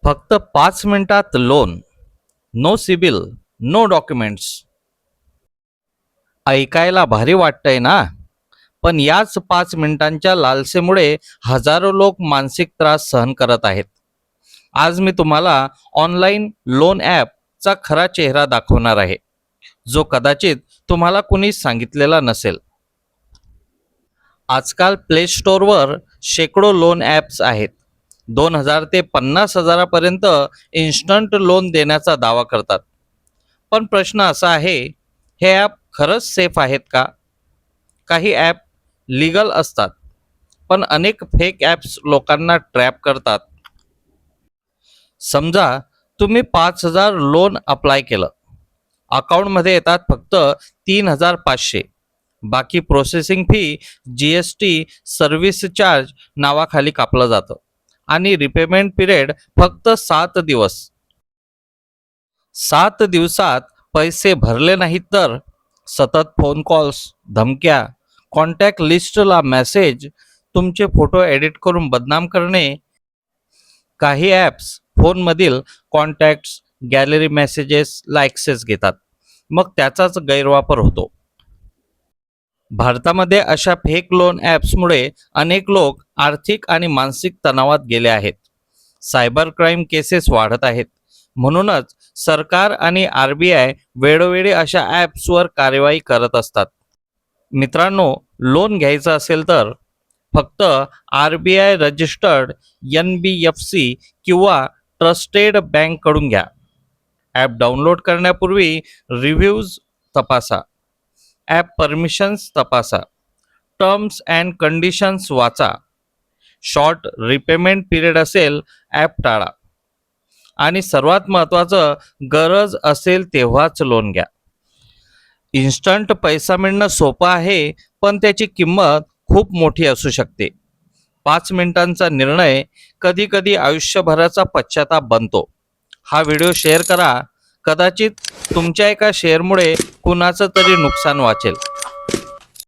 फक्त 5 मिनिटात loan, no CIBIL, no documents. ऐकायला भारी वाटतंय ना? पण याच 5 मिनिटांच्या लालसेमुळे हजारो लोक मानसिक त्रास सहन करत आहेत. आज मी तुम्हाला ऑनलाईन लोन ॲपचा खरा चेहरा दाखवणार आहे, जो कदाचित तुम्हाला कुणी सांगितलेला नसेल. आजकाल प्ले स्टोअरवर शेकडो लोन ॲप्स आहेत. 2,000 ते 50,000पर्यंत इन्स्टंट लोन देण्याचा दावा करतात. पण प्रश्न असा आहे, हे ॲप खरंच सेफ आहेत का? काही ॲप लीगल असतात, पण अनेक फेक ॲप्स लोकांना ट्रॅप करतात. समजा तुम्ही 5,000 लोन अप्लाय केलं. अकाउंटमध्ये येतात फक्त 3,500. बाकी processing fee, GST, service charge नावाखाली कापलं जातं आणि रिपेमेंट पिरियड फक्त 7 दिवस. 7 दिवसात पैसे भरले नाहीत तर सतत फोन कॉल्स, धमक्या, कॉन्टॅक्ट लिस्टला मेसेज, तुमचे फोटो एडिट करून बदनाम करणे. काही ॲप्स फोनमधील कॉन्टॅक्ट्स, गॅलरी मेसेजेसला ॲक्सेस घेतात, मग त्याचाच गैरवापर होतो. भारतामध्ये अशा फेक लोन ॲप्समुळे अनेक लोक आर्थिक आणि मानसिक तणावात गेले आहेत. सायबर क्राईम केसेस वाढत आहेत. म्हणूनच सरकार आणि RBI वेळोवेळी अशा ॲप्सवर कार्यवाही करत असतात. मित्रांनो, लोन घ्यायचं असेल तर फक्त RBI रजिस्टर्ड NBFC किंवा ट्रस्टेड बँककडून घ्या. ॲप डाउनलोड करण्यापूर्वी रिव्ह्यूज तपासा, ॲप परमिशन्स तपासा, टर्म्स अँड कंडिशन्स वाचा. शॉर्ट रिपेमेंट पिरियड असेल ॲप टाळा आणि सर्वात महत्त्वाचं, गरज असेल तेव्हाच लोन घ्या. इन्स्टंट पैसा मिळणं सोपं आहे, पण त्याची किंमत खूप मोठी असू शकते. 5 मिनिटांचा निर्णय कधीकधी आयुष्यभराचा पश्चाताप बनतो. हा व्हिडिओ शेअर करा. कदाचित तुमच्या एका शेअरमुळे कुणाचं तरी नुकसान वाचेल.